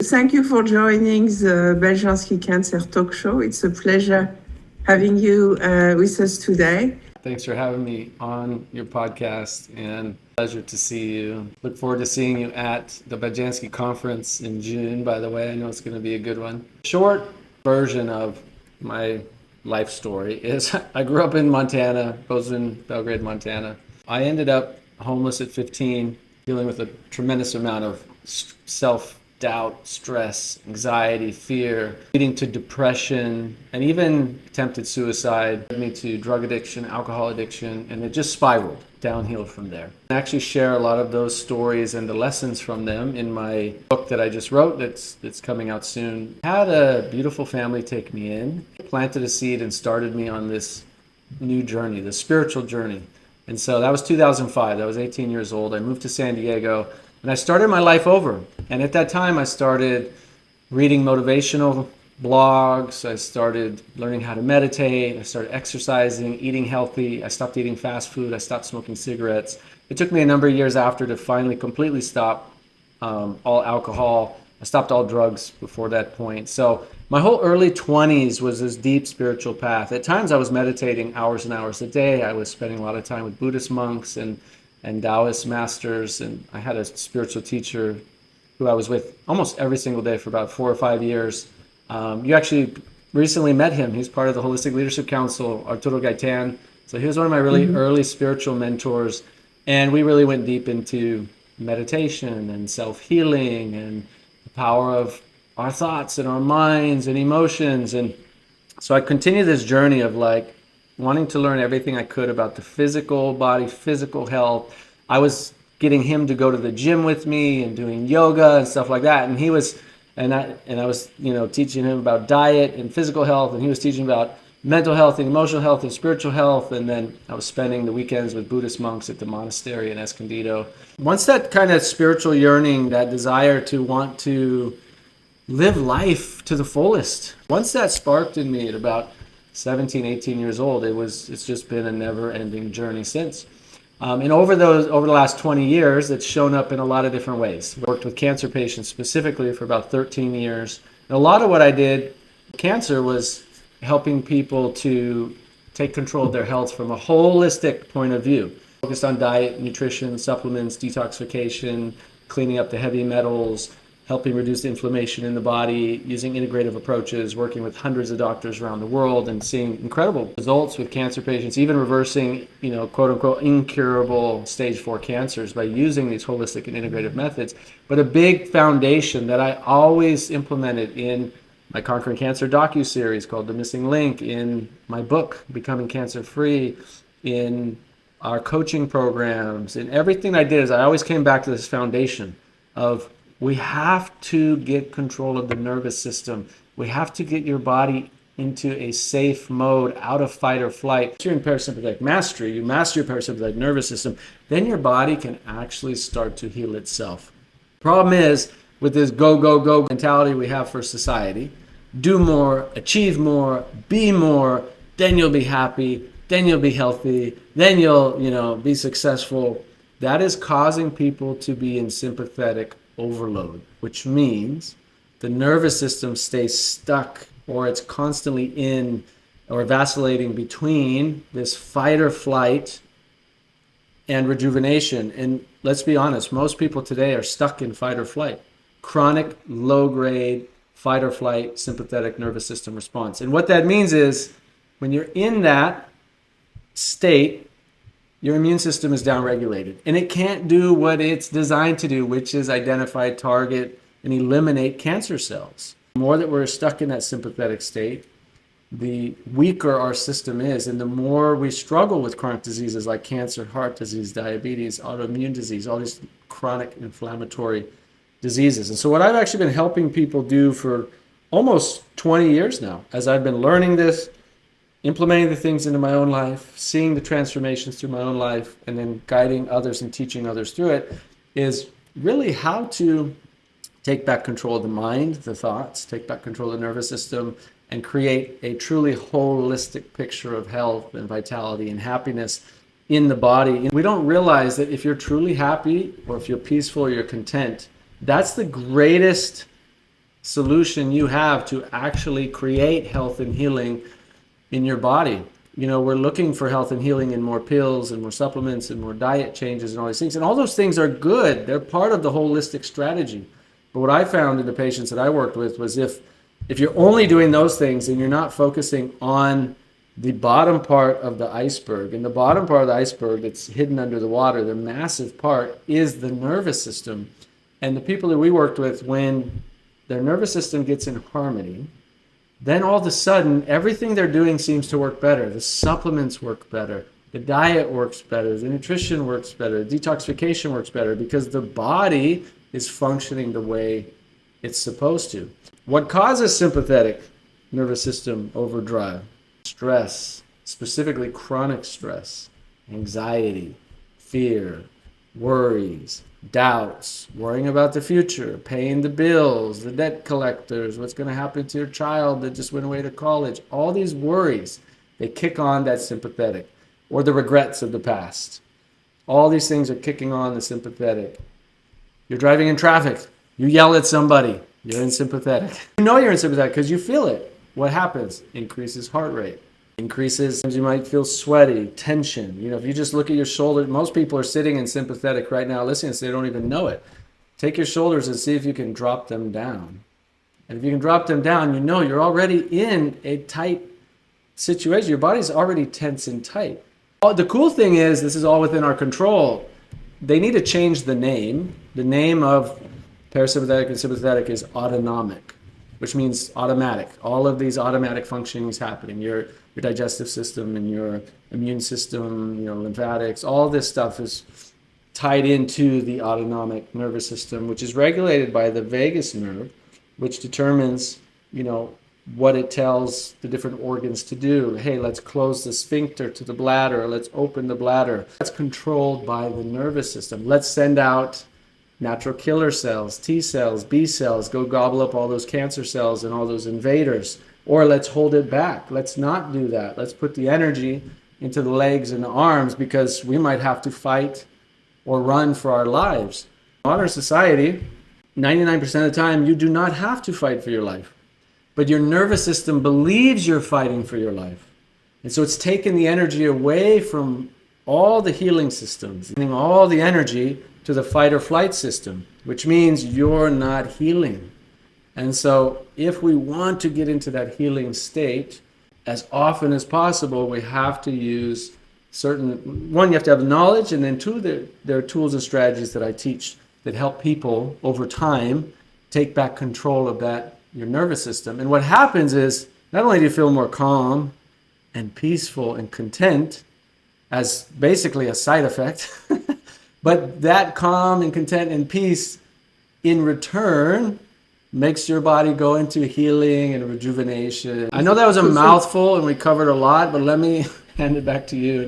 Thank you for joining the Beljanski Cancer Talk Show. It's a pleasure having you with us today. Thanks for having me on your podcast, and pleasure to see you. Look forward to seeing you at the Beljanski conference in June, by the way. I know it's going to be a good one. Short version of my life story is I grew up in Montana, Bozeman, Belgrade, Montana. I ended up homeless at 15, dealing with a tremendous amount of self-doubt, stress, anxiety, fear, leading to depression, and even attempted suicide, led me to drug addiction, alcohol addiction, and it just spiraled downhill from there. I actually share a lot of those stories and the lessons from them in my book that I just wrote that's coming out soon. I had a beautiful family take me in, planted a seed, and started me on this new journey, the spiritual journey. And so that was 2005. I was 18 years old. I moved to San Diego, and I started my life over. And at that time, I started reading motivational blogs. I started learning how to meditate. I started exercising, eating healthy. I stopped eating fast food. I stopped smoking cigarettes. It took me a number of years after to finally completely stop all alcohol. I stopped all drugs before that point. So my whole early 20s was this deep spiritual path. At times I was meditating hours and hours a day. I was spending a lot of time with Buddhist monks and Taoist masters. And I had a spiritual teacher who I was with almost every single day for about 4 or 5 years. You actually recently met him. He's part of the Holistic Leadership Council, Arturo Gaitan. So he was one of my really early spiritual mentors. And we really went deep into meditation and self-healing and the power of our thoughts and our minds and emotions. And so I continued this journey of like wanting to learn everything I could about the physical body, physical health. I was getting him to go to the gym with me and doing yoga and stuff like that. And he was, and I was, teaching him about diet and physical health, and he was teaching about mental health and emotional health and spiritual health. And then I was spending the weekends with Buddhist monks at the monastery in Escondido. Once that kind of spiritual yearning, that desire to want to live life to the fullest, once that sparked in me at about 17, 18 years old, it's just been a never-ending journey since. And over the last 20 years, it's shown up in a lot of different ways. I worked with cancer patients specifically for about 13 years. And a lot of what I did with cancer was helping people to take control of their health from a holistic point of view. Focused on diet, nutrition, supplements, detoxification, cleaning up the heavy metals, helping reduce inflammation in the body, using integrative approaches, working with hundreds of doctors around the world and seeing incredible results with cancer patients, even reversing, quote unquote, incurable stage 4 cancers by using these holistic and integrative methods. But a big foundation that I always implemented in my Conquering Cancer docu-series called The Missing Link, in my book, Becoming Cancer Free, in our coaching programs, in everything I did, is I always came back to this foundation of we have to get control of the nervous system. We have to get your body into a safe mode, out of fight or flight. If you're in parasympathetic mastery, you master your parasympathetic nervous system, then your body can actually start to heal itself. Problem is, with this go, go, go mentality we have for society, do more, achieve more, be more, then you'll be happy, then you'll be healthy, then you'll, be successful. That is causing people to be in sympathetic overload, which means the nervous system stays stuck, or it's constantly in or vacillating between this fight or flight and rejuvenation. And let's be honest, most people today are stuck in fight or flight, chronic low-grade fight or flight sympathetic nervous system response. And what that means is when you're in that state, your immune system is downregulated, and it can't do what it's designed to do, which is identify, target, and eliminate cancer cells. The more that we're stuck in that sympathetic state, the weaker our system is, and the more we struggle with chronic diseases like cancer, heart disease, diabetes, autoimmune disease, all these chronic inflammatory diseases. And so what I've actually been helping people do for almost 20 years now, as I've been learning this, implementing the things into my own life, seeing the transformations through my own life, and then guiding others and teaching others through it, is really how to take back control of the mind, the thoughts, take back control of the nervous system, and create a truly holistic picture of health and vitality and happiness in the body. And we don't realize that if you're truly happy, or if you're peaceful, or you're content, that's the greatest solution you have to actually create health and healing in your body. You know, we're looking for health and healing in more pills and more supplements and more diet changes and all these things. And all those things are good. They're part of the holistic strategy. But what I found in the patients that I worked with was if you're only doing those things and you're not focusing on the bottom part of the iceberg, and the bottom part of the iceberg that's hidden under the water, the massive part, is the nervous system. And the people that we worked with, when their nervous system gets in harmony, then all of a sudden, everything they're doing seems to work better. The supplements work better. The diet works better. The nutrition works better. Detoxification works better because the body is functioning the way it's supposed to. What causes sympathetic nervous system overdrive? Stress, specifically chronic stress, anxiety, fear, worries, doubts, worrying about the future, paying the bills, the debt collectors, what's going to happen to your child that just went away to college. All these worries, they kick on that sympathetic, or the regrets of the past. All these things are kicking on the sympathetic. You're driving in traffic. You yell at somebody. You're in sympathetic. You know you're in sympathetic because you feel it. What happens? Increases heart rate. Increases, you might feel sweaty, tension. You know, if you just look at your shoulder, most people are sitting in sympathetic right now listening, so they don't even know it. Take your shoulders and see if you can drop them down. And if you can drop them down, you know you're already in a tight situation. Your body's already tense and tight. The cool thing is, this is all within our control. They need to change the name. The name of parasympathetic and sympathetic is autonomic, which means automatic. All of these automatic functioning is happening. Your digestive system and your immune system, lymphatics, all this stuff is tied into the autonomic nervous system, which is regulated by the vagus nerve, which determines, what it tells the different organs to do. Hey, let's close the sphincter to the bladder. Let's open the bladder. That's controlled by the nervous system. Let's send out natural killer cells, T cells, B cells, go gobble up all those cancer cells and all those invaders. Or let's hold it back. Let's not do that. Let's put the energy into the legs and the arms because we might have to fight or run for our lives. In modern society, 99% of the time, you do not have to fight for your life. But your nervous system believes you're fighting for your life. And so it's taken the energy away from all the healing systems, sending all the energy to the fight or flight system, which means you're not healing. And so if we want to get into that healing state as often as possible, we have to use one, you have to have knowledge, and then two, there are tools and strategies that I teach that help people over time take back control of your nervous system. And what happens is, not only do you feel more calm and peaceful and content as basically a side effect, but that calm and content and peace in return makes your body go into healing and rejuvenation. I know that was a mouthful and we covered a lot, but let me hand it back to you.